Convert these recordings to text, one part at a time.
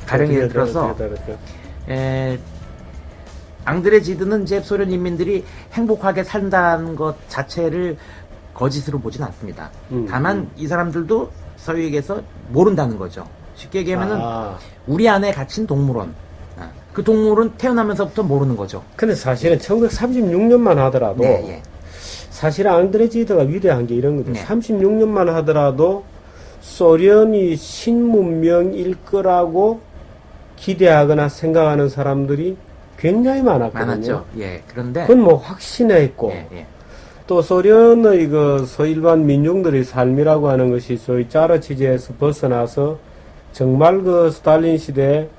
가령 예를 들어서 앙드레지드는 이제 소련 인민들이 행복하게 산다는 것 자체를 거짓으로 보진 않습니다. 다만 이 사람들도 서유에게서 모른다는 거죠. 쉽게 얘기하면은 우리 안에 갇힌 동물원. 그 동물은 태어나면서부터 모르는 거죠. 근데 사실은 1936년만 하더라도 사실 앙드레지드가 위대한 게 이런 거죠. 36년만 하더라도 소련이 신문명일 거라고 기대하거나 생각하는 사람들이 굉장히 많았거든요. 많았죠. 그런데 그건 뭐 확신했고 또 소련의 그 소일반 민중들의 삶이라고 하는 것이 소위 짜르 체제에서 벗어나서 정말 그 스탈린 시대에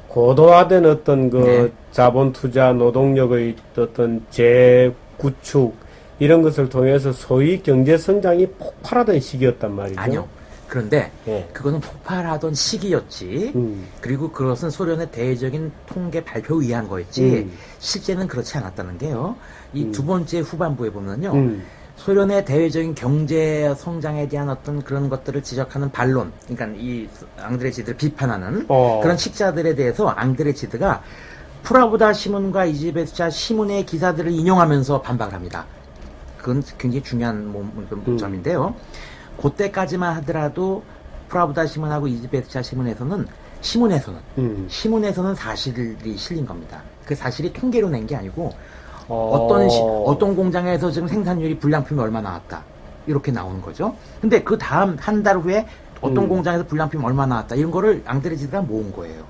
고도화된 어떤 그 자본 투자, 노동력의 어떤 재구축 이런 것을 통해서 소위 경제 성장이 폭발하던 시기였단 말이죠. 아니요. 그런데 그거는 폭발하던 시기였지. 그리고 그것은 소련의 대외적인 통계 발표에 의한 거였지. 실제는 그렇지 않았다는 게요. 이 두 번째 후반부에 보면요. 소련의 대외적인 경제 성장에 대한 어떤 그런 것들을 지적하는 반론, 그러니까 이 앙드레지드를 비판하는 그런 식자들에 대해서 앙드레지드가 프라보다 신문과 이즈베스차 신문의 기사들을 인용하면서 반박을 합니다. 그건 굉장히 중요한 점인데요. 그때까지만 하더라도 프라보다 신문하고 이즈베스차 신문에서는 사실이 실린 겁니다. 그 사실이 통계로 낸 게 아니고 어떤 공장에서 지금 생산율이 불량품이 얼마 나왔다 이렇게 나오는 거죠. 근데 그 다음 한 달 후에 어떤 공장에서 불량품이 얼마 나왔다 이런 거를 앙드레지드가 모은 거예요.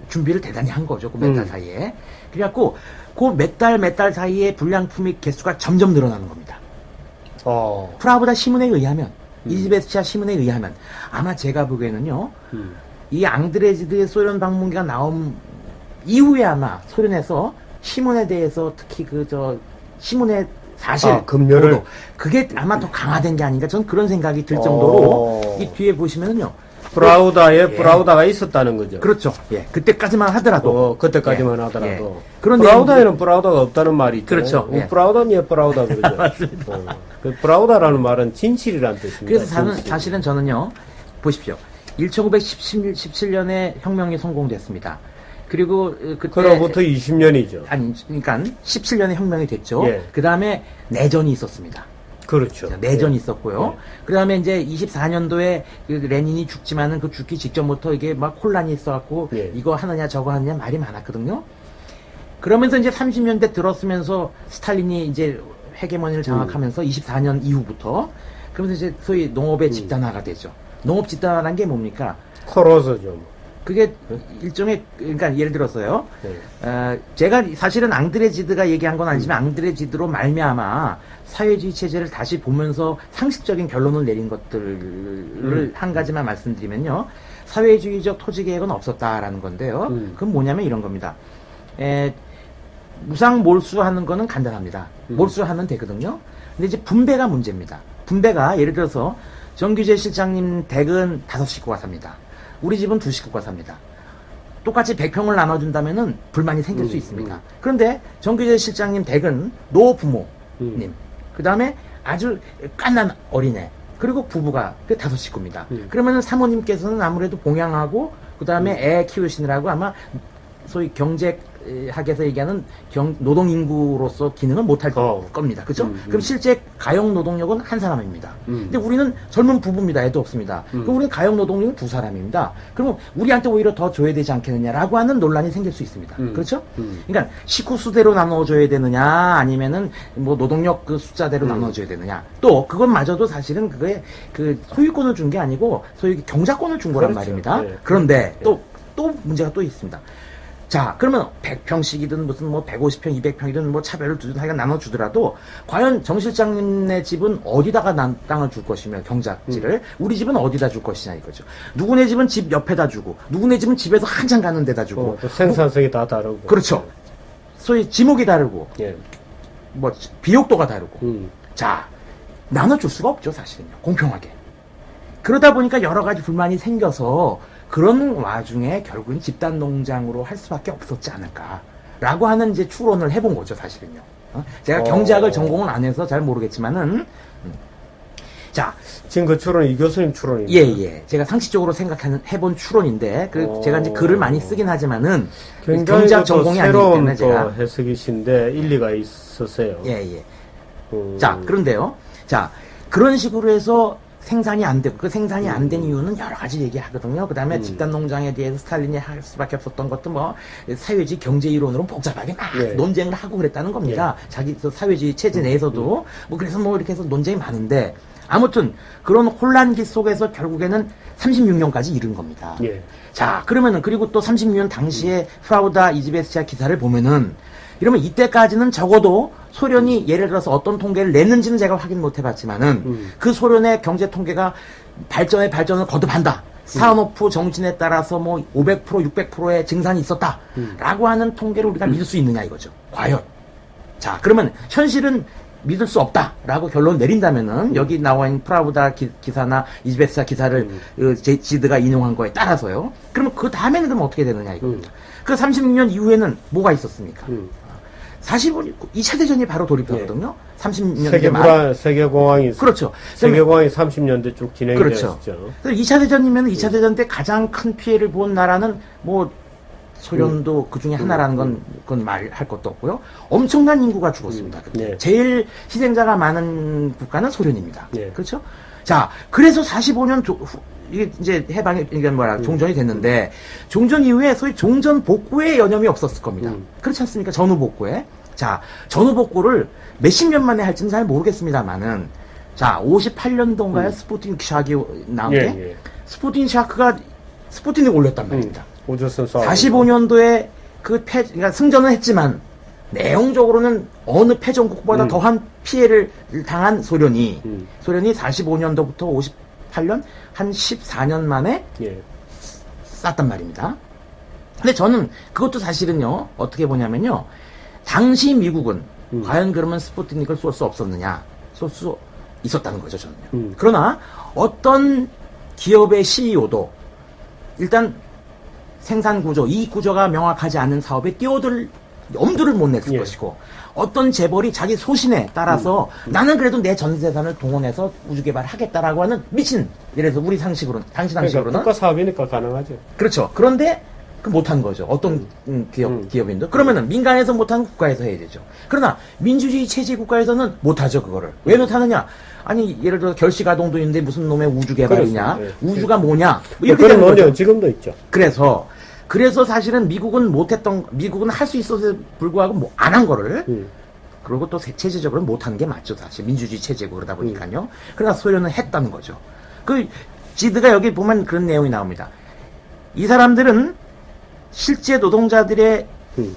준비를 대단히 한 거죠. 그 몇 달 사이에. 그래갖고 그 몇 달 사이에 불량품의 개수가 점점 늘어나는 겁니다. 프라보다 신문에 의하면 이즈베스차 신문에 의하면 아마 제가 보기에는요. 이 앙드레지드의 소련 방문기가 나온 이후에 아마 소련에서 신문에 대해서 특히 신문의 사실 검열을 그게 아마 더 강화된 게 아닌가 저는 그런 생각이 들 정도로 이 뒤에 보시면은요. 브라우다가 있었다는 거죠. 그렇죠. 그때까지만 하더라도. 그런데 브라우다에는 브라우다가 없다는 말이 있죠. 그렇죠. 브라우다니 브라우다 그러죠. 맞습니다. 그 브라우다라는 말은 진실이라는 뜻입니다. 그래서 사실은 저는요. 보십시오. 1917년에 혁명이 성공됐습니다. 그리고 그로부터 20년이죠. 아니, 그러니까 17년에 혁명이 됐죠. 그 다음에 내전이 있었습니다. 그렇죠. 내전이 있었고요. 그 다음에 이제 24년도에 그 레닌이 죽지만은 그 죽기 직전부터 이게 막 혼란이 있어갖고 이거 하느냐 저거 하느냐 말이 많았거든요. 그러면서 이제 30년대 들었으면서 스탈린이 이제 헤게모니를 장악하면서 24년 이후부터 그러면서 이제 소위 농업의 집단화가 되죠. 농업 집단화란 게 뭡니까? 코로서죠. 그게 일종의 그러니까 예를 들어서요. 제가 사실은 앙드레지드가 얘기한 건 아니지만 앙드레지드로 말미암아 사회주의 체제를 다시 보면서 상식적인 결론을 내린 것들을 한 가지만 말씀드리면요. 사회주의적 토지 계획은 없었다라는 건데요. 그건 뭐냐면 이런 겁니다. 무상 몰수하는 거는 간단합니다. 몰수하면 되거든요. 근데 이제 분배가 문제입니다. 분배가 예를 들어서 정규재 실장님 댁은 5식구가 삽니다. 우리 집은 2식구가 삽니다. 똑같이 100평을 나눠준다면은 불만이 생길 수 있습니다. 그런데 정규재 실장님 댁은 노부모님, 그 다음에 아주 깐난 어린애, 그리고 부부가 5식구입니다. 그러면은 사모님께서는 아무래도 봉양하고, 그 다음에 애 키우시느라고 아마 소위 경제학에서 얘기하는 노동인구로서 기능을 못할 겁니다. 그죠? 그럼 실제 가용 노동력은 한 사람입니다. 근데 우리는 젊은 부부입니다. 애도 없습니다. 그럼 우리는 가용 노동력은 2사람입니다. 그러면 우리한테 오히려 더 줘야 되지 않겠느냐라고 하는 논란이 생길 수 있습니다. 그렇죠? 그러니까 식구 수대로 나눠줘야 되느냐, 아니면은 뭐 노동력 그 숫자대로 나눠줘야 되느냐. 또 그것마저도 사실은 그게 그 소유권을 준 게 아니고 소위 경작권을 준 거란 말입니다. 그런데 또 문제가 또 있습니다. 자, 그러면 100평씩이든 무슨 뭐 150평, 200평이든 뭐 차별을 두든 하여간 나눠주더라도 과연 정 실장님네 집은 어디다가 땅을 줄 것이며 경작지를 우리 집은 어디다 줄 것이냐 이거죠. 누구네 집은 집 옆에다 주고 누구네 집은 집에서 한참 가는 데다 주고 또 생산성이 다 다르고 그렇죠. 소위 지목이 다르고 뭐 비옥도가 다르고 자, 나눠줄 수가 없죠 사실은요. 공평하게. 그러다 보니까 여러 가지 불만이 생겨서 그런 와중에 결국은 집단 농장으로 할 수밖에 없었지 않을까라고 하는 이제 추론을 해본 거죠, 사실은요. 제가 경제학을 전공을 안 해서 잘 모르겠지만은 자, 지금 그 추론 이 교수님 추론입니다. 예. 제가 상식적으로 해본 추론인데, 제가 이제 글을 많이 쓰긴 하지만은, 굉장히 경제학 또 전공이 아니기 새로운 때문에 또 제가. 해석이신데 일리가 있으세요. 예. 자, 그런데요. 자, 그런 식으로 해서 생산이 안 되고, 그 생산이 안 된 이유는 여러 가지 얘기하거든요. 그 다음에 집단 농장에 대해서 스탈린이 할 수밖에 없었던 것도 뭐, 사회주의 경제 이론으로 복잡하게 막 네. 논쟁을 하고 그랬다는 겁니다. 자기 사회주의 체제 내에서도. 뭐, 그래서 뭐 이렇게 해서 논쟁이 많은데, 아무튼, 그런 혼란기 속에서 결국에는 36년까지 이른 겁니다. 예. 자, 그러면은, 그리고 또 36년 당시에 프라우다 이즈베스치아 기사를 보면은, 이러면 이때까지는 적어도 소련이 예를 들어서 어떤 통계를 냈는지는 제가 확인 못 해봤지만은 그 소련의 경제 통계가 발전을 거듭한다. 산오프 정신에 따라서 뭐 500%, 600%의 증산이 있었다. 라고 하는 통계를 우리가 믿을 수 있느냐 이거죠. 과연. 자, 그러면 현실은 믿을 수 없다라고 결론 내린다면은 여기 나와 있는 프라우다 기사나 이즈베스치아 기사를 지드가 인용한 거에 따라서요. 그러면 그 다음에는 그럼 어떻게 되느냐 이겁니다. 그 36년 이후에는 뭐가 있었습니까? 2차 대전이 바로 돌입했거든요. 30년대 말. 세계공황이. 그렇죠. 세계공황이 30년대 쭉 진행이 그렇죠. 되었죠. 2차 대전이면 2차 대전 때 가장 큰 피해를 본 나라는 뭐 소련도 그 중에 하나라는 그건 말할 것도 없고요. 엄청난 인구가 죽었습니다. 그때. 네. 제일 희생자가 많은 국가는 소련입니다. 네. 그렇죠? 자, 그래서 45년 이게 이제 해방이, 이게 종전이 됐는데, 종전 이후에 소위 종전 복구에 여념이 없었을 겁니다. 그렇지 않습니까? 전후 복구에. 자, 전후 복구를 몇십 년 만에 할지는 잘 모르겠습니다만은, 자, 58년도인가요? 스푸트니크 샤크이 나온 게? 예. 스푸트닉 올렸단 말입니다. 우주선 쏴. 45년도에 그러니까 승전은 했지만, 내용적으로는 어느 패전국보다 더한 피해를 당한 소련이 45년도부터 58년 한 14년 만에 쐈단 말입니다. 근데 저는 그것도 사실은요 어떻게 보냐면요 당시 미국은 과연 그러면 스푸트닉을 쏠 수 없었느냐 쏠 수 있었다는 거죠 저는요. 그러나 어떤 기업의 CEO도 일단 생산 구조, 이익 구조가 명확하지 않은 사업에 뛰어들 엄두를 못 냈을 것이고 어떤 재벌이 자기 소신에 따라서 나는 그래도 내 전 재산을 동원해서 우주 개발을 하겠다라고 하는 미친 예를 들어서 우리 상식으로는 당시 상식으로는 국가 사업이니까 가능하죠. 그렇죠. 그런데 못한 거죠. 어떤 기업인도 그러면은 민간에서 못한 국가에서 해야 되죠. 그러나 민주주의 체제 국가에서는 못하죠 그거를. 왜 못하느냐? 아니 예를 들어 결시가동도 있는데 무슨 놈의 우주 개발이냐? 우주가 뭐냐? 뭐 이렇게 그런 되는 거죠. 논쟁은 지금도 있죠. 그래서 사실은 미국은 할 수 있어서 불구하고 안 한 거를, 그리고 또 체제적으로 못한 게 맞죠, 사실. 민주주의 체제고 그러다 보니까요. 그러나 소련은 했다는 거죠. 지드가 여기 보면 그런 내용이 나옵니다. 이 사람들은 실제 노동자들의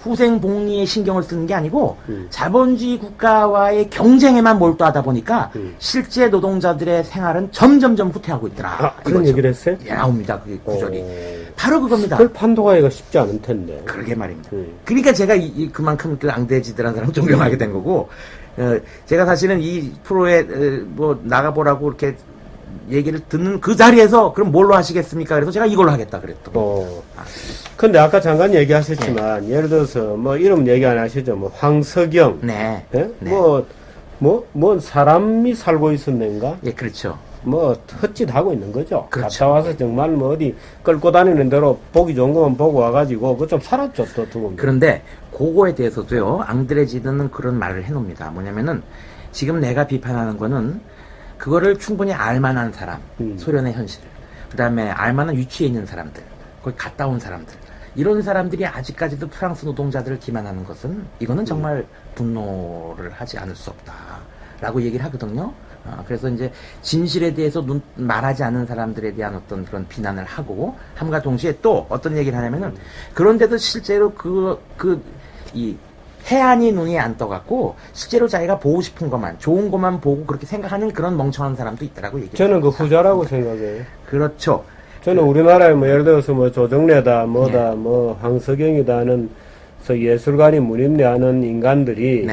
후생 복리에 신경을 쓰는 게 아니고 자본주의 국가와의 경쟁에만 몰두하다 보니까 실제 노동자들의 생활은 점점점 후퇴하고 있더라. 그런 얘기를 했어요? 예, 나옵니다. 그 구절이. 바로 그겁니다. 그걸 판도하기가 쉽지 않을 텐데. 그러게 말입니다. 그러니까 제가 그만큼 그 앙대지드라는 사람을 존경하게 된 거고, 제가 사실은 이 프로에 나가보라고 이렇게 얘기를 듣는 그 자리에서 그럼 뭘로 하시겠습니까? 그래서 제가 이걸로 하겠다 그랬던. 근데 아까 잠깐 얘기하셨지만 예를 들어서 뭐 이름 얘기 안 하시죠? 뭐 황석영. 네. 예? 네. 뭐 사람이 살고 있었는가? 예, 그렇죠. 뭐 헛짓하고 있는 거죠. 그렇죠. 갔다 와서 정말 뭐 어디 끌고 다니는 대로 보기 좋은 것만 보고 와가지고 그거 좀 살았죠 또 두 번. 그런데 그거에 대해서도요 앙드레지드는 그런 말을 해놓습니다. 뭐냐면은 지금 내가 비판하는 거는 그거를 충분히 알만한 사람, 소련의 현실을, 그 다음에 알만한 위치에 있는 사람들, 거기 갔다 온 사람들, 이런 사람들이 아직까지도 프랑스 노동자들을 기만하는 것은 이거는 정말 분노를 하지 않을 수 없다라고 얘기를 하거든요. 그래서 이제 진실에 대해서 말하지 않는 사람들에 대한 어떤 그런 비난을 하고 함과 동시에 또 어떤 얘기를 하냐면은 그런데도 실제로 이 해안이 눈에 안 떠갖고 실제로 자기가 보고 싶은 것만 좋은 것만 보고 그렇게 생각하는 그런 멍청한 사람도 있다라고 얘기해요. 저는 그 후자라고 생각해요. 그렇죠. 저는 우리나라에 뭐 예를 들어서 뭐 조정래다 뭐다 뭐 황석영이다는 예술가니 문임래하는 인간들이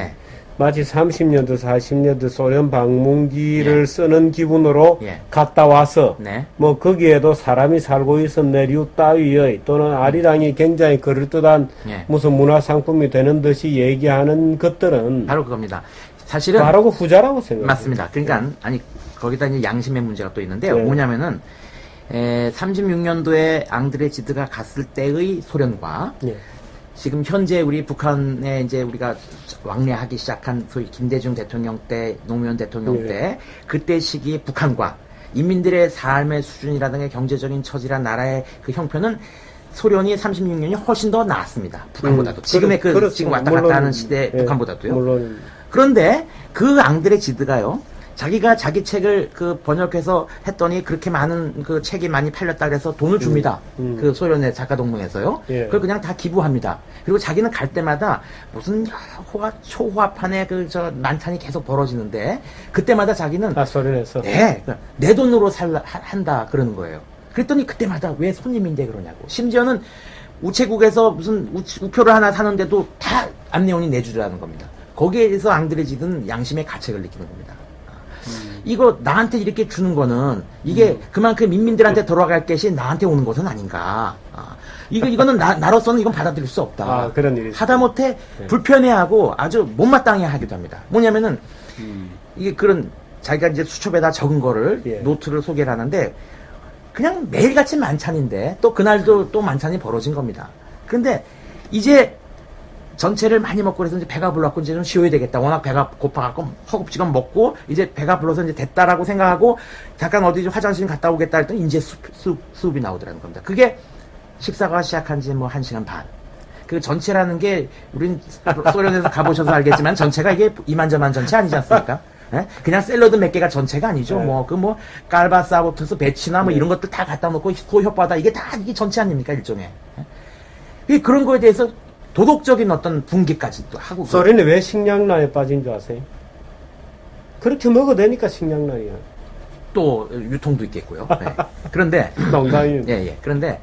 마치 30년대 40년대 소련 방문기를 쓰는 기분으로 갔다 와서 뭐 거기에도 사람이 살고 있었네 류 따위의 또는 아리랑이 굉장히 그럴듯한 무슨 문화상품이 되는 듯이 얘기하는 것들은 바로 그겁니다. 사실은 바로 그 후자라고 생각해요. 맞습니다. 그러니까 아니 거기다 이제 양심의 문제가 또 있는데요. 네. 뭐냐면은 36년도에 앙드레지드가 갔을 때의 소련과 예. 지금 현재 우리 북한에 이제 우리가 왕래하기 시작한 소위 김대중 대통령 때, 노무현 대통령 네. 때 그때 시기 북한과 인민들의 삶의 수준이라든가 경제적인 처지란 나라의 그 형편은 소련이 36년이 훨씬 더 나았습니다. 북한보다도. 지금의 그렇죠. 지금 왔다 물론, 갔다 하는 시대 예, 북한보다도요. 물론. 그런데 그 앙드레지드가요. 자기가 자기 책을 그 번역해서 했더니 그렇게 많은 그 책이 많이 팔렸다 그래서 돈을 줍니다. 그 소련의 작가 동맹에서요. 예. 그걸 그냥 다 기부합니다. 그리고 자기는 갈 때마다 무슨 초호화판에 그 저 만찬이 계속 벌어지는데 그때마다 자기는 소련에서. 네, 내 돈으로 한다 그러는 거예요. 그랬더니 그때마다 왜 손님인데 그러냐고. 심지어는 우체국에서 무슨 우표를 하나 사는데도 다 안내원이 내주라는 겁니다. 거기에 대해서 앙드레지드는 양심의 가책을 느끼는 겁니다. 이거 나한테 이렇게 주는 거는 이게 그만큼 민민들한테 돌아갈 것이 나한테 오는 것은 아닌가. 이거는 나로서는 이건 받아들일 수 없다. 그런 일이 하다못해 불편해하고 아주 못마땅해 하기도 합니다. 뭐냐면은 이게 그런 자기가 이제 수첩에다 적은 거를 예. 노트를 소개를 하는데 그냥 매일같이 만찬인데 또 그날도 또 만찬이 벌어진 겁니다. 그런데 이제 전체를 많이 먹고 그래서 이제 배가 불렀고 이제 좀 쉬어야 되겠다. 워낙 배가 고파갖고 허겁지겁 먹고 이제 배가 불러서 이제 됐다라고 생각하고 잠깐 어디 좀 화장실 갔다 오겠다 했더니 이제 수업이 나오더라는 겁니다. 그게 식사가 시작한 지 뭐 1시간 반. 그 전체라는 게 우린 소련에서 가보셔서 알겠지만 전체가 이게 이만저만 전체 아니지 않습니까? 예? 그냥 샐러드 몇 개가 전체가 아니죠. 네. 깔바사부터서 배치나 뭐 이런 것들 다 갖다 놓고 소 혓바다 이게 다 이게 전체 아닙니까 일종의. 예? 그런 거에 대해서 도덕적인 어떤 분기까지도 하고. 소련이 왜 식량난에 빠진 줄 아세요? 그렇게 먹어도 되니까 식량난이야. 또 유통도 있겠고요. 네. 그런데 농담이. 예. 그런데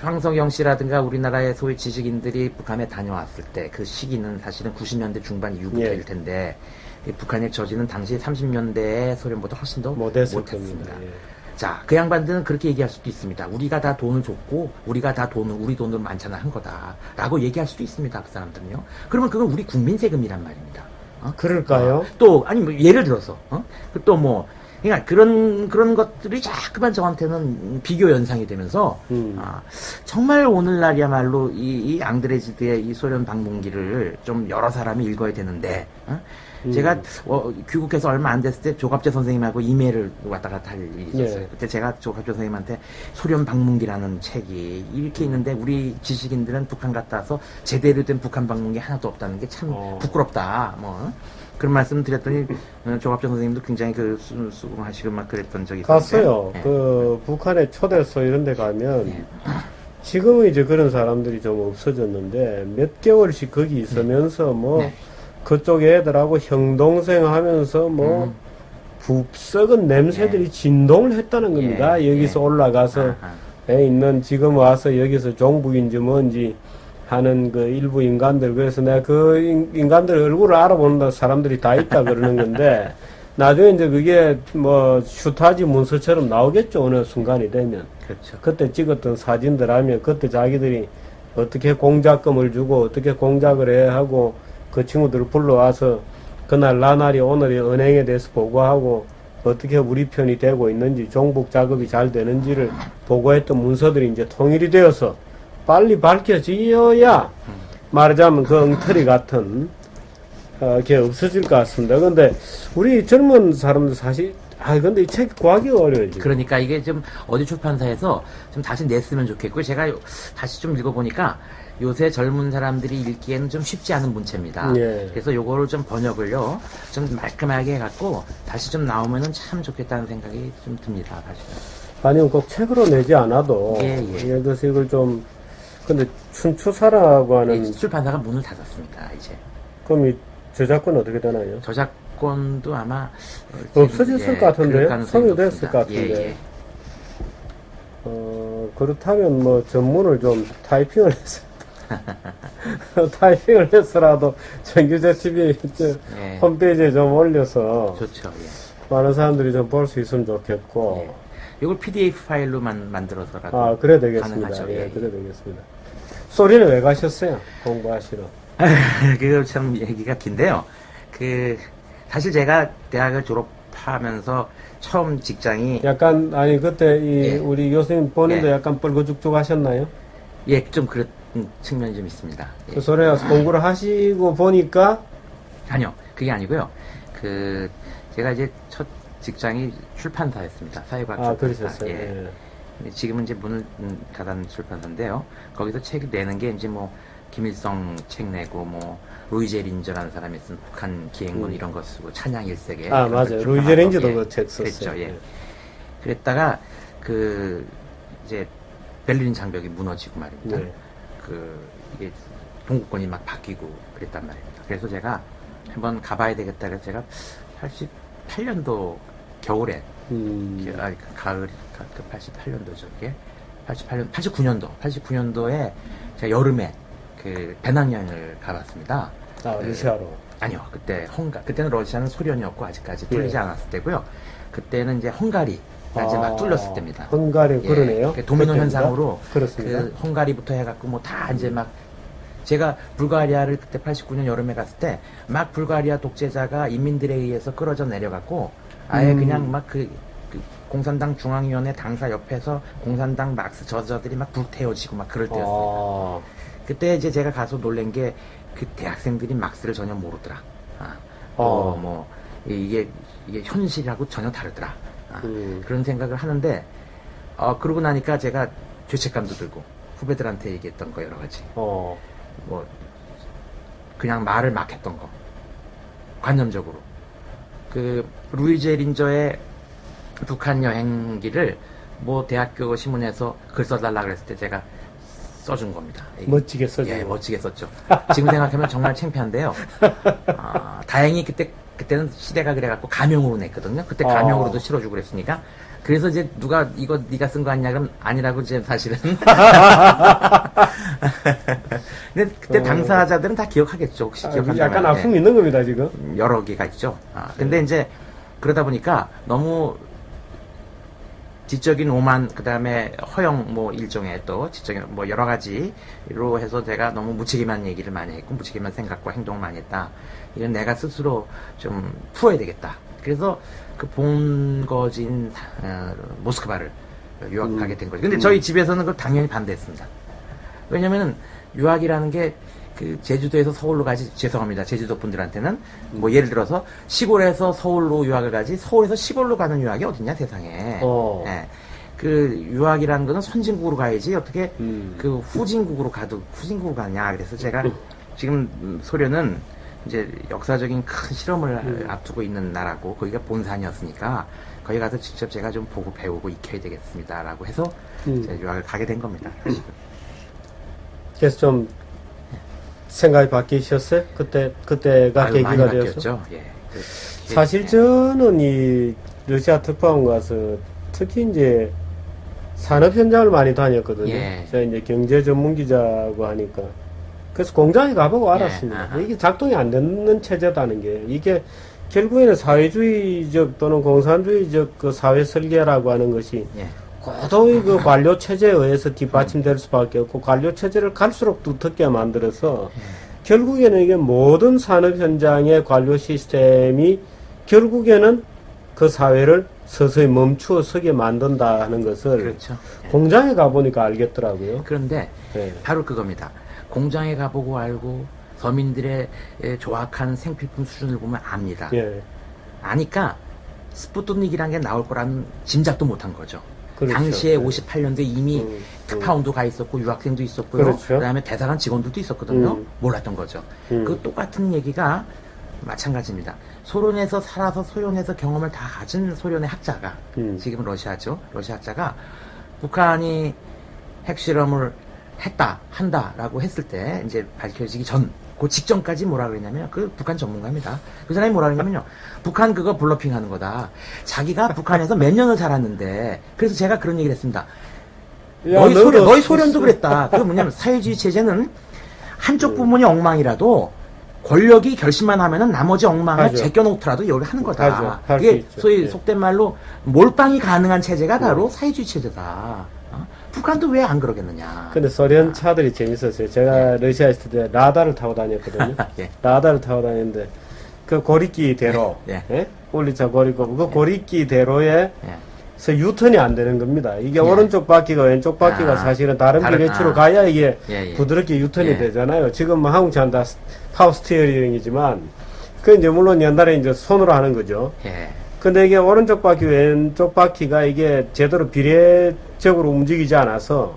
황석영 씨라든가 우리나라의 소위 지식인들이 북한에 다녀왔을 때 그 시기는 사실은 90년대 중반 이후부터일 예. 텐데 이 북한의 처지는 당시 30년대의 소련보다 훨씬 더 못했을 못했습니다. 겁니다. 예. 자, 그 양반들은 그렇게 얘기할 수도 있습니다. 우리가 다 돈을 줬고, 우리가 다 우리 돈으로 만찬을 한 거다. 라고 얘기할 수도 있습니다. 그 사람들은요. 그러면 그건 우리 국민 세금이란 말입니다. 그럴까요? 아니, 뭐, 예를 들어서, 그러니까 그런 것들이 자꾸만 저한테는 비교 연상이 되면서, 정말 오늘날이야말로 이 앙드레지드의 이 소련 방문기를 좀 여러 사람이 읽어야 되는데, 제가 귀국해서 얼마 안 됐을 때 조갑재 선생님하고 이메일을 왔다 갔다 할 일이 있었어요. 예. 그때 제가 조갑재 선생님한테 소련 방문기라는 책이 이렇게 있는데 우리 지식인들은 북한 갔다 와서 제대로 된 북한 방문기 하나도 없다는 게 참 부끄럽다. 그런 말씀 드렸더니 조갑재 선생님도 굉장히 수긍하시고 막 그랬던 적이 있었어요. 갔어요. 예. 그 북한의 초대소 이런 데 가면 예. 지금은 이제 그런 사람들이 좀 없어졌는데 몇 개월씩 거기 있으면서 네. 그쪽 애들하고 형동생 하면서 썩은 냄새들이 진동을 했다는 겁니다. 예, 여기서 올라가서 있는 지금 와서 여기서 종북인지 뭔지 하는 그 일부 인간들. 그래서 내가 그 인간들 얼굴을 알아보는 사람들이 다 있다 그러는 건데 나중에 이제 그게 슈타지 문서처럼 나오겠죠. 어느 순간이 되면. 그렇죠. 그때 찍었던 사진들 하면 그때 자기들이 어떻게 공작금을 주고 어떻게 공작을 해야 하고 그 친구들을 불러와서 그날 나날이 오늘이 은행에 대해서 보고하고 어떻게 우리 편이 되고 있는지 종북 작업이 잘 되는지를 보고했던 문서들이 이제 통일이 되어서 빨리 밝혀져야 말하자면 그 엉터리 같은 게 없어질 것 같습니다. 근데 우리 젊은 사람들 사실 근데 이 책 구하기가 어려워요. 지금. 그러니까 이게 좀 어디 출판사에서 좀 다시 냈으면 좋겠고 제가 다시 좀 읽어보니까 요새 젊은 사람들이 읽기에는 좀 쉽지 않은 문체입니다. 예. 그래서 요거를 좀 번역을요 좀 말끔하게 해갖고 다시 좀 나오면은 참 좋겠다는 생각이 좀 듭니다. 사실은. 아니면 꼭 책으로 내지 않아도 예를 들어서 이걸 좀 근데 춘추사라고 하는 출판사가 문을 닫았습니다. 이제. 그럼 이 저작권 어떻게 되나요? 저작권도 아마 없어졌을 것 같은데 소멸됐을 것 예, 같은데 예. 그렇다면 전문을 좀 타이핑을 해서 타이핑을 해서라도 정규제 TV 예. 홈페이지에 좀 올려서 좋죠. 예. 많은 사람들이 좀 볼 수 있으면 좋겠고 예. 이걸 PDF 파일로만 만들어서라도 그래 되겠습니다. 가능하죠. 예, 그래 되겠습니다. 소리는 왜 가셨어요? 공부하시러? 그거 참 얘기가 긴데요. 사실 제가 대학을 졸업하면서 처음 직장이 약간 아니 그때 이 예. 우리 교수님 본인도 예. 약간 뻘거죽죽하셨나요? 예, 좀 그런 측면이 좀 있습니다. 예. 그 소리에 가서 공부를 하시고 보니까 아니요, 그게 아니고요. 제가 이제 첫 직장이 출판사였습니다. 사회과학 아 출판사. 그러셨어요. 예. 예. 근데 지금은 이제 문을 닫은 출판사인데요. 거기서 책 내는 게 이제 뭐 김일성 책 내고 뭐 루이제 린저라는 사람이 쓴 북한 기행문 이런 거 쓰고 찬양 일세계. 아 이런 거 맞아요. 출판하고, 루이제 렌즈도 예. 그 책 썼어요. 그랬죠. 예. 그랬다가 이제 베를린 장벽이 무너지고 말입니다. 네. 이게 동구권이 막 바뀌고 그랬단 말입니다. 그래서 제가 한번 가봐야 되겠다 그래서 제가 88년도 겨울에 가을 88년도죠. 이게 89년도에 제가 여름에 배낭여행을 가봤습니다. 아 러시아로. 아니요, 그때는 러시아는 소련이었고 아직까지 뚫리지 예. 않았을 때고요. 그때는 이제 헝가리가 이제 막 뚫렸을 때입니다. 헝가리 예, 그러네요. 도미노 그때입니다. 현상으로 그렇습니다. 헝가리부터 해갖고 뭐 다 이제 막 제가 불가리아를 그때 89년 여름에 갔을 때 막 불가리아 독재자가 인민들에 의해서 끌어져 내려갔고 아예 그냥 막 그 공산당 중앙위원회 당사 옆에서 공산당 막스 저자들이 막 불태워지고 막 그럴 때였습니다. 그때 이제 제가 가서 놀란 게 그 대학생들이 막스를 전혀 모르더라. 뭐 이게 현실하고 전혀 다르더라. 그런 생각을 하는데 그러고 나니까 제가 죄책감도 들고 후배들한테 얘기했던 거 여러 가지. 뭐 그냥 말을 막 했던 거. 관념적으로. 루이제 린저의 북한 여행기를 뭐 대학교 신문에서 글 써달라 그랬을 때 제가 써준 겁니다. 멋지게 써준 예, 거. 멋지게 썼죠. 지금 생각하면 정말 창피한데요. 다행히 그때는 시대가 그래갖고 가명으로 냈거든요. 그때 가명으로도 실어주고 그랬으니까. 그래서 이제 누가 이거 네가 쓴 거 아니냐 그럼 아니라고 이제 사실은. 근데 그때 당사자들은 다 기억하겠죠. 혹시 기억한다면. 약간 아픔이 있는 겁니다 지금. 여러 개가 있죠. 근데 이제 그러다 보니까 너무 지적인 오만 그다음에 허영 뭐 일종의 또 지적인 뭐 여러 가지로 해서 제가 너무 무책임한 얘기를 많이 했고 무책임한 생각과 행동을 많이 했다. 이건 내가 스스로 좀 풀어야 되겠다. 그래서 그 본거지인 모스크바를 유학 가게 된 거죠. 근데 저희 집에서는 그걸 당연히 반대했습니다. 왜냐면은 유학이라는 게 제주도에서 서울로 가지, 죄송합니다. 제주도 분들한테는. 뭐 예를 들어서 시골에서 서울로 유학을 가지, 서울에서 시골로 가는 유학이 어딨냐, 세상에. 예. 유학이라는 거는 선진국으로 가야지, 어떻게 후진국으로 가느냐. 그래서 제가 지금 소련은 이제 역사적인 큰 실험을 앞두고 있는 나라고, 거기가 본산이었으니까, 거기 가서 직접 제가 좀 보고 배우고 익혀야 되겠습니다라고 해서 제가 유학을 가게 된 겁니다. 그래서 좀 생각이 바뀌셨어요? 그때가 계기가 되었죠. 예. 사실 저는 이 러시아 특파원 가서 특히 이제 산업 현장을 많이 다녔거든요. 예. 제가 이제 경제 전문 기자고 하니까. 그래서 공장에 가보고 알았습니다. 예. 이게 작동이 안 되는 체제다는 게 이게 결국에는 사회주의적 또는 공산주의적 그 사회 설계라고 하는 것이 예. 고도의 그 관료 체제에 의해서 뒷받침될 수밖에 없고 관료 체제를 갈수록 두텁게 만들어서 결국에는 이게 모든 산업 현장의 관료 시스템이 결국에는 그 사회를 서서히 멈추어 서게 만든다는 것을 그렇죠. 공장에 가보니까 알겠더라고요. 그런데 네. 바로 그겁니다. 공장에 가보고 알고 서민들의 조악한 생필품 수준을 보면 압니다. 예. 아니까 스푸트닉이라는 게 나올 거라는 짐작도 못한 거죠. 그렇죠. 당시에 네. 58년도에 이미 특파원도 가 있었고 유학생도 있었고요. 그렇죠. 그다음에 대사관 직원들도 있었거든요. 몰랐던 거죠. 그 똑같은 얘기가 마찬가지입니다. 소련에서 살아서 소련에서 경험을 다 가진 소련의 학자가 지금 러시아죠. 러시아 학자가 북한이 핵실험을 한다라고 했을 때 이제 밝혀지기 그 직전까지 뭐라 그랬냐면 북한 전문가입니다. 그 사람이 뭐라 그랬냐면요. 북한 그거 블러핑 하는 거다. 자기가 북한에서 몇 년을 살았는데 그래서 제가 그런 얘기를 했습니다. 너희 소련도 그랬다. 그게 뭐냐면 사회주의 체제는 한쪽 부분이 엉망이라도 권력이 결심만 하면은 나머지 엉망을 하죠. 제껴놓더라도 여기 하는 거다. 할 수 그게 있죠. 소위 예. 속된 말로 몰빵이 가능한 체제가 바로 사회주의 체제다. 북한도 왜 안 그러겠느냐. 근데 소련 차들이 재밌었어요. 제가 러시아에 있을 때 라다를 타고 다녔거든요. 예. 라다를 타고 다녔는데 그 고리끼대로 예. 예? 올리차 고리고 그 고리끼 대로에 예. 서 유턴이 안 되는 겁니다. 이게 예. 오른쪽 바퀴가 왼쪽 바퀴가 아, 사실은 다른 다른- 비례치로 아. 가야 이게 예, 예. 부드럽게 유턴이 예. 되잖아요. 지금 뭐 한국 차는 다 파워 스티어링이지만 그 이제 물론 옛날에 이제 손으로 하는 거죠. 예. 근데 이게 오른쪽 바퀴 왼쪽 바퀴가 이게 제대로 비례적으로 움직이지 않아서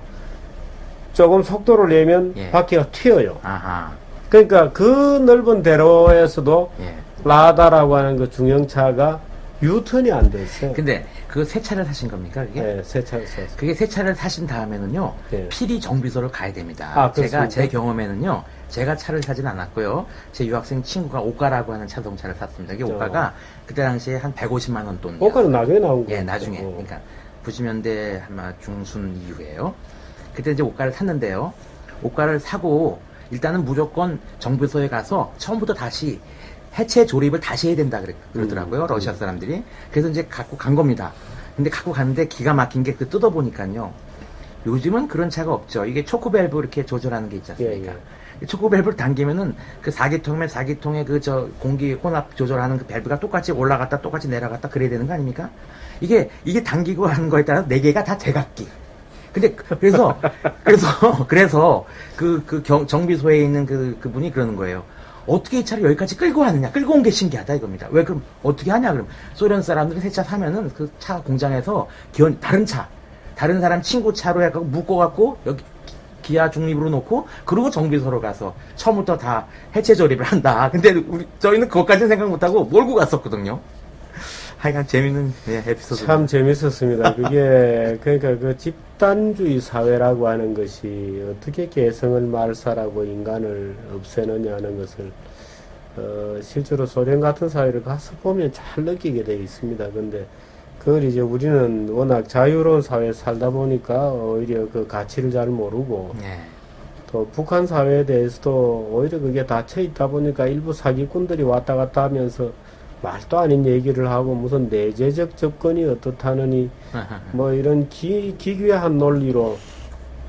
조금 속도를 내면 예. 바퀴가 튀어요. 아하. 그러니까 그 넓은 대로에서도 예. 라다라고 하는 그 중형차가 유턴이 안 돼 있어요. 근데 그 새 차를 사신 겁니까, 그게? 네, 새 차를 써서. 그게 새 차를 사신 다음에는요, 예. 필히 정비소를 가야 됩니다. 아, 제가 그렇습니까? 제 경험에는요, 제가 차를 사진 않았고요. 제 유학생 친구가 오가라고 하는 자동차를 샀습니다. 이게 오가가 그때 당시에 한 150만 원 돈. 오카는 나중에 나온 거예요. 예, 나중에. 그러니까 90년대 아마 중순 이후에요. 그때 이제 오가를 샀는데요. 오가를 사고 일단은 무조건 정비소에 가서 처음부터 다시 해체 조립을 다시 해야 된다 그러더라고요. 러시아 사람들이. 그래서 이제 갖고 간 겁니다. 근데 갖고 갔는데 기가 막힌 게 그 뜯어보니까요. 요즘은 그런 차가 없죠. 이게 초코밸브 이렇게 조절하는 게 있지 않습니까? 예, 초코밸브를 당기면은 그 4기통이면 4기통의 그 저 공기 혼합 조절하는 그 밸브가 똑같이 올라갔다 똑같이 내려갔다 그래야 되는 거 아닙니까? 이게 당기고 하는 거에 따라 4개가 다 제각기. 근데 그래서 정비소에 있는 그분이 그러는 거예요. 어떻게 이 차를 여기까지 끌고 왔느냐? 끌고 온 게 신기하다 이겁니다. 왜 그럼 어떻게 하냐? 그럼 소련 사람들이 새 차 사면은 그 차 공장에서 다른 사람 친구 차로 해갖고 묶어갖고 여기 기아 중립으로 놓고 그리고 정비소로 가서 처음부터 다 해체 조립을 한다. 근데 저희는 그것까지는 생각 못하고 몰고 갔었거든요. 하여간 재밌는 에피소드. 참 재밌었습니다. 그게 그러니까 그 집단주의 사회라고 하는 것이 어떻게 개성을 말살하고 인간을 없애느냐는 것을 실제로 소련 같은 사회를 가서 보면 잘 느끼게 되어 있습니다. 근데 그걸 이제 우리는 워낙 자유로운 사회에 살다 보니까 오히려 그 가치를 잘 모르고 네. 또 북한 사회에 대해서도 오히려 그게 닫혀 있다 보니까 일부 사기꾼들이 왔다 갔다 하면서 말도 아닌 얘기를 하고 무슨 내재적 접근이 어떻다느니 뭐 이런 기괴한 논리로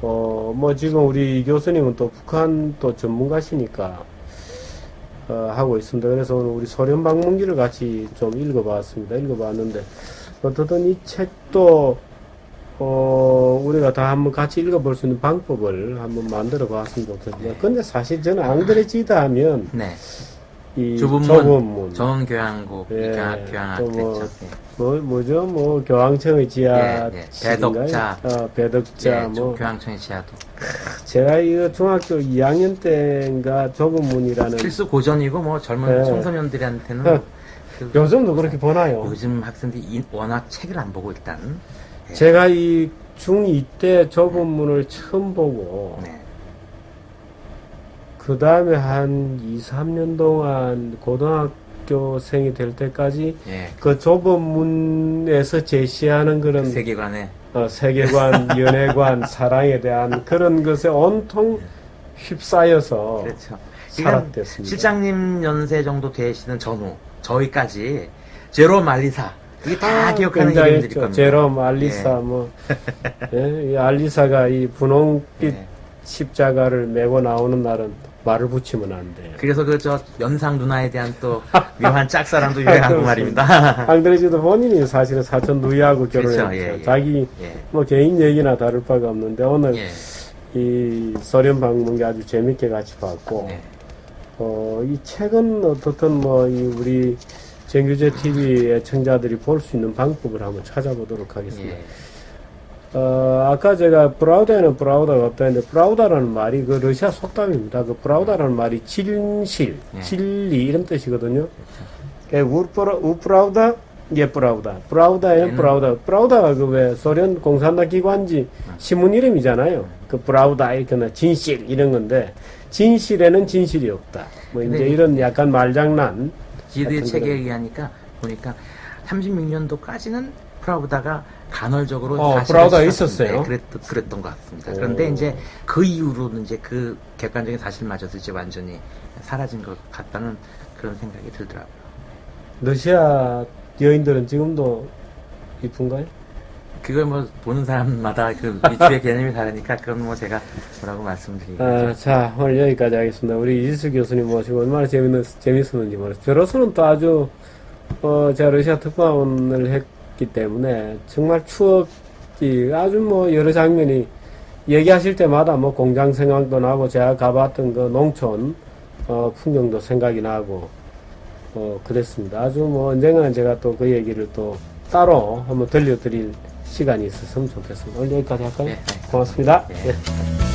뭐 지금 우리 교수님은 또 북한 또 전문가시니까 하고 있습니다. 그래서 오늘 우리 소련 방문기를 같이 좀 읽어봤는데 어떻든 이 책도 우리가 다 한번 같이 읽어볼 수 있는 방법을 한번 만들어 봤으면 좋겠습니다. 근데 사실 저는 앙드레지다 하면 네. 이 조분문, 전교양국, 예, 교양학 또 그랬죠. 뭐죠? 교황청의 지하, 배덕자, 배덕자, 교황청의 지하도. 제가 이거 중학교 2학년 때인가 조분문이라는 필수 고전이고 뭐 젊은 예. 청소년들한테는 요즘도 그렇게 보나요? 요즘 학생들이 워낙 책을 안 보고 일단. 예. 제가 이 중2 때 조분문을 처음 보고 네. 그 다음에 한 2, 3년 동안 고등학교생이 될 때까지 예. 그 조범문에서 제시하는 그런 세계관에 세계관, 연애관, 사랑에 대한 그런 것에 온통 휩싸여서 그렇죠. 살았댔습니다. 실장님 연세 정도 되시는 전후 저희까지 제롬 알리사 이게 다 기억하는 이름들일 굉장했죠. 겁니다. 제롬, 알리사, 이 알리사가 이 분홍빛 예. 십자가를 메고 나오는 날은 말을 붙이면 안 돼요. 그래서 연상 누나에 대한 또 묘한 짝사랑도 유행하고 말입니다. 앙드레지도 본인이 사실은 사촌 누이하고 결혼했죠. 그렇죠. 예, 예. 자기 예. 뭐 개인 얘기나 다를 바가 없는데 오늘 예. 이 소련 방문기 아주 재밌게 같이 봤고 네. 이 책은 어떻든 뭐 이 우리 정규제 TV 애청자들이 볼 수 있는 방법을 한번 찾아보도록 하겠습니다. 예. 아까 제가 브라우다에는 브라우다가 없다 했는데 브라우다라는 말이 그 러시아 속담입니다. 그 브라우다라는 말이 진실, 예. 진리 이런 뜻이거든요. 우프라우다, 예프라우다. 브라우다에는 브라우다. 브라우다가 그 왜 소련 공산당 기관지 신문 이름이잖아요. 그 브라우다 이거나 진실 이런 건데 진실에는 진실이 없다. 뭐 이제 이런 약간 말장난. 지드의 책에 의하니까 보니까 36년도까지는 프라우다가 간헐적으로 브라우다가 있었어요. 그랬던 것 같습니다. 그런데 이제 그 이후로는 이제 그 객관적인 사실마저도 이제 완전히 사라진 것 같다는 그런 생각이 들더라고요. 러시아 여인들은 지금도 이쁜가요? 그걸 뭐 보는 사람마다 그 미추의 개념이 다르니까 그건 뭐 제가 뭐라고 말씀드리겠죠. 자, 오늘 여기까지 하겠습니다. 우리 이지수 교수님 모시고 얼마나 재밌었는지 모르겠어요. 저로서는 또 아주 제가 러시아 특파원을 했기 때문에 정말 추억이 아주 뭐 여러 장면이 얘기하실 때마다 뭐 공장 생각도 나고 제가 가봤던 그 농촌 풍경도 생각이 나고 그랬습니다. 아주 뭐 언젠가는 제가 또 그 얘기를 또 따로 한번 들려드릴 시간이 있었으면 좋겠습니다. 오늘 여기까지 할까요? 네. 고맙습니다. 네. 네.